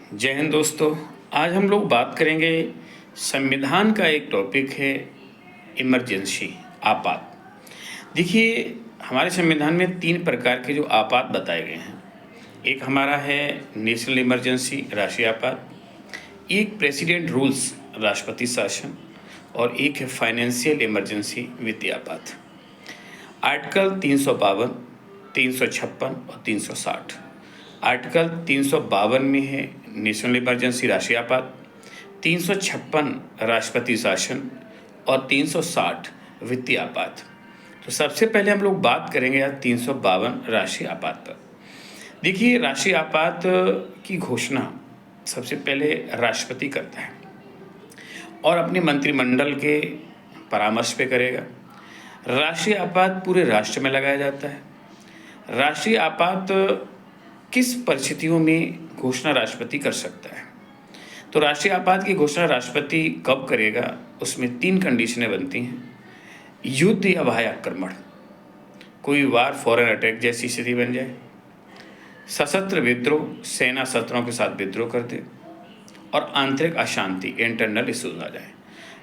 जय हिंद दोस्तों। आज हम लोग बात करेंगे संविधान का एक टॉपिक है इमरजेंसी आपात। देखिए, हमारे संविधान में 3 प्रकार के जो आपात बताए गए हैं। एक हमारा है नेशनल इमरजेंसी राष्ट्रीय आपात, एक प्रेसिडेंट रूल्स राष्ट्रपति शासन और एक है फाइनेंशियल इमरजेंसी वित्तीय आपात। आर्टिकल 352, 356 और 360। आर्टिकल 352 में है नेशनल इमरजेंसी राष्ट्रीय आपात, 356 राष्ट्रपति शासन और 360 वित्तीय आपात। तो सबसे पहले हम लोग बात करेंगे आज 352 राष्ट्रीय आपात पर। देखिए, राष्ट्रीय आपात की घोषणा सबसे पहले राष्ट्रपति करता है और अपने मंत्रिमंडल के परामर्श पे करेगा। राष्ट्रीय आपात पूरे राष्ट्र में लगाया जाता है। राष्ट्रीय आपात किस परिस्थितियों में घोषणा राष्ट्रपति कर सकता है? तो राष्ट्रीय आपात की घोषणा राष्ट्रपति कब करेगा, उसमें 3 कंडीशनें बनती हैं। युद्ध या बाह्य आक्रमण, कोई वार फॉरेन अटैक जैसी स्थिति बन जाए, सशस्त्र विद्रोह, सेना शस्त्रों के साथ विद्रोह कर दे, और आंतरिक अशांति, इंटरनल इश्यूज आ जाए।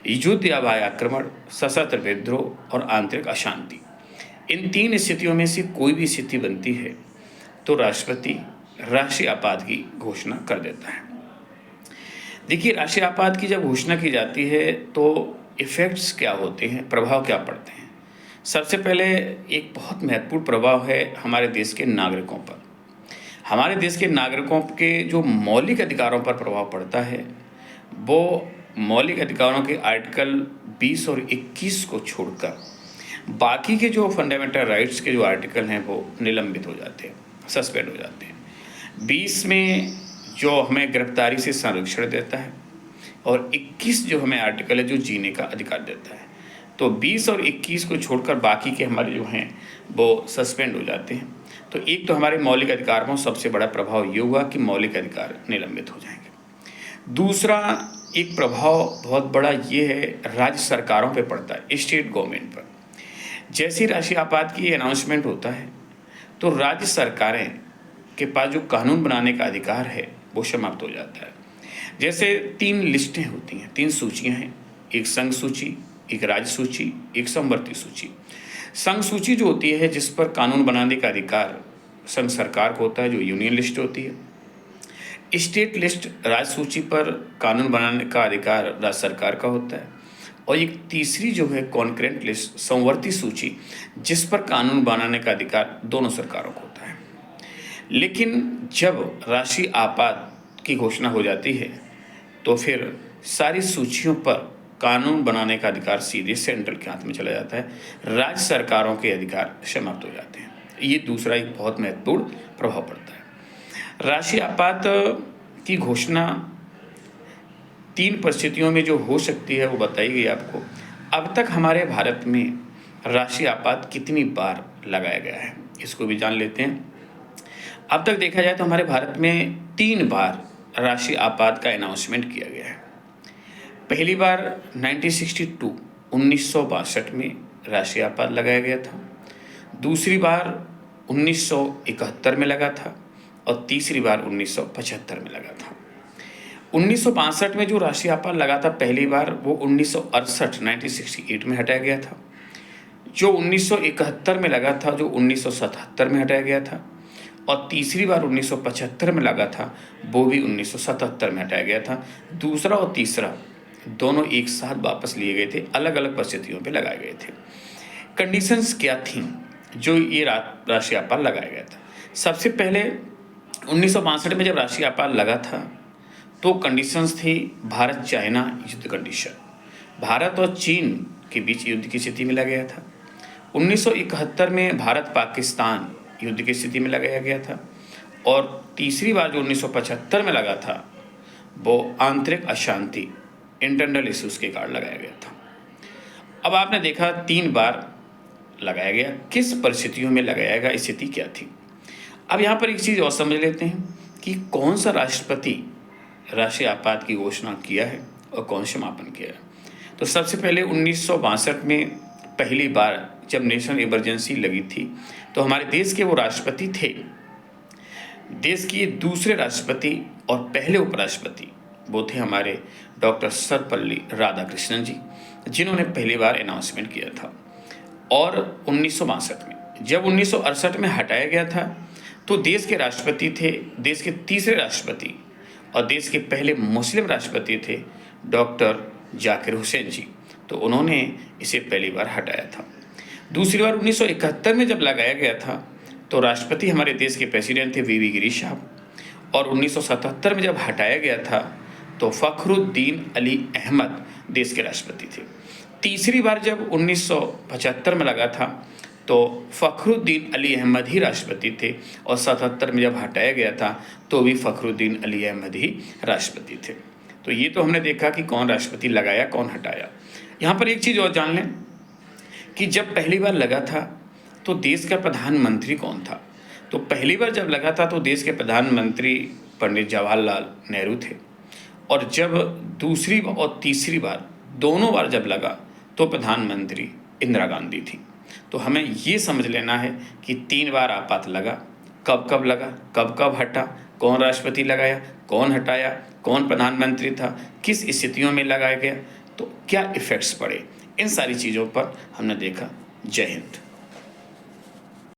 युद्ध या बाह्य आक्रमण, सशस्त्र विद्रोह और आंतरिक अशांति, इन 3 स्थितियों में से कोई भी स्थिति बनती है तो राष्ट्रपति राष्ट्रीय आपात की घोषणा कर देता है। देखिए, राष्ट्रीय आपात की जब घोषणा की जाती है तो इफ़ेक्ट्स क्या होते हैं, प्रभाव क्या पड़ते हैं। सबसे पहले एक बहुत महत्वपूर्ण प्रभाव है हमारे देश के नागरिकों पर। हमारे देश के नागरिकों के जो मौलिक अधिकारों पर प्रभाव पड़ता है, वो मौलिक अधिकारों के आर्टिकल 20 और 21 को छोड़कर बाकी के जो फंडामेंटल राइट्स के जो आर्टिकल हैं वो निलंबित हो जाते हैं, सस्पेंड हो जाते हैं। 20 में जो हमें गिरफ्तारी से संरक्षण देता है और 21 जो हमें आर्टिकल है जो जीने का अधिकार देता है। तो 20 और 21 को छोड़कर बाकी के हमारे जो हैं वो सस्पेंड हो जाते हैं। तो एक तो हमारे मौलिक अधिकारों में सबसे बड़ा प्रभाव ये हुआ कि मौलिक अधिकार निलंबित हो जाएंगे। दूसरा एक प्रभाव बहुत बड़ा ये है, राज्य सरकारों पे पड़ता है, स्टेट गवर्नमेंट पर। जैसे राष्ट्रीय आपात की अनाउंसमेंट होता है तो राज्य सरकारें के पास जो कानून बनाने का अधिकार है वो समाप्त हो जाता है। जैसे 3 लिस्टें होती हैं, 3 सूचियां हैं, एक संघ सूची, एक राज्य सूची, एक समवर्ती सूची। संघ सूची जो होती है जिस पर कानून बनाने का अधिकार संघ सरकार को होता है, जो यूनियन लिस्ट होती है। स्टेट लिस्ट राज्य सूची पर कानून बनाने का अधिकार राज्य सरकार का होता है। और एक तीसरी जो है कॉन्करेंट लिस्ट, समवर्ती सूची, जिस पर कानून बनाने का अधिकार दोनों सरकारों को होता है। लेकिन जब राष्ट्रीय आपात की घोषणा हो जाती है तो फिर सारी सूचियों पर कानून बनाने का अधिकार सीधे सेंट्रल के हाथ में चला जाता है, राज्य सरकारों के अधिकार समाप्त हो जाते हैं। ये दूसरा एक बहुत महत्वपूर्ण प्रभाव पड़ता है। राष्ट्रीय आपात की घोषणा 3 परिस्थितियों में जो हो सकती है वो बताई गई आपको। अब तक हमारे भारत में राष्ट्रीय आपात कितनी बार लगाया गया है, इसको भी जान लेते हैं। अब तक देखा जाए तो हमारे भारत में 3 बार राष्ट्रीय आपात का अनाउंसमेंट किया गया है। पहली बार 1962 में राष्ट्रीय आपात लगाया गया था। दूसरी बार 1971 में लगा था और तीसरी बार 1975 में लगा था। 1962 में जो राष्ट्रीय आपात लगा था पहली बार, वो 1968 में हटाया गया था। जो 1971 में लगा था जो 1977 में हटाया गया था। और तीसरी बार 1975 में लगा था, वो भी 1977 में हटाया गया था। दूसरा और तीसरा दोनों एक साथ वापस लिए गए थे, अलग अलग परिस्थितियों पे लगाए गए थे। कंडीशंस क्या थी जो ये राष्ट्रीय आपात लगाया गया था? सबसे पहले 1962 में जब राष्ट्रीय आपात लगा था तो कंडीशंस थी भारत चाइना युद्ध कंडीशन। भारत और चीन के बीच युद्ध की स्थिति में लगाया था। 1971 में भारत पाकिस्तान युद्ध की स्थिति में लगाया गया था। और तीसरी बार जो 1975 में लगा था वो आंतरिक अशांति, इंटरनल इश्यूज के कारण लगाया गया था। अब आपने देखा 3 बार लगाया गया, किस परिस्थितियों में लगाया गया, स्थिति क्या थी। अब यहाँ पर एक चीज़ और समझ लेते हैं कि कौन सा राष्ट्रपति राष्ट्रीय आपात की घोषणा किया है और कौन समापन किया है। तो सबसे पहले 1962 में पहली बार जब नेशनल इमरजेंसी लगी थी तो हमारे देश के वो राष्ट्रपति थे देश के दूसरे राष्ट्रपति और पहले उपराष्ट्रपति वो थे हमारे डॉक्टर सर्वपल्ली राधाकृष्णन जी, जिन्होंने पहली बार अनाउंसमेंट किया था। और 1962 में, जब 1968 में हटाया गया था, तो देश के राष्ट्रपति थे, देश के तीसरे राष्ट्रपति और देश के पहले मुस्लिम राष्ट्रपति थे डॉक्टर जाकिर हुसैन जी। तो उन्होंने इसे पहली बार हटाया था। दूसरी बार 1971 में जब लगाया गया था, तो राष्ट्रपति हमारे देश के प्रेसिडेंट थे वीवी गिरी साहब। और 1977 में जब हटाया गया था, तो फखरुद्दीन अली अहमद देश के राष्ट्रपति थे। तीसरी बार जब 1975 में लगा था, तो फखरुद्दीन अली अहमद ही राष्ट्रपति थे। और 77 में जब हटाया गया था, तो भी फखरुद्दीन अली अहमद ही राष्ट्रपति थे। तो ये तो हमने देखा कि कौन राष्ट्रपति लगाया, कौन हटाया। यहाँ पर एक चीज़ और जान लें कि जब पहली बार लगा था, तो देश का प्रधानमंत्री कौन था। तो पहली बार जब लगा था, तो देश के प्रधानमंत्री पंडित जवाहरलाल नेहरू थे। और जब दूसरी और तीसरी बार, दोनों बार जब लगा, तो प्रधानमंत्री इंदिरा गांधी थी। तो हमें ये समझ लेना है कि 3 बार आपात लगा, कब कब लगा, कब कब हटा, कौन राष्ट्रपति लगाया, कौन हटाया, कौन प्रधानमंत्री था, किस स्थितियों में लगाया गया, तो क्या इफ़ेक्ट्स पड़े, इन सारी चीज़ों पर हमने देखा। जय हिंद।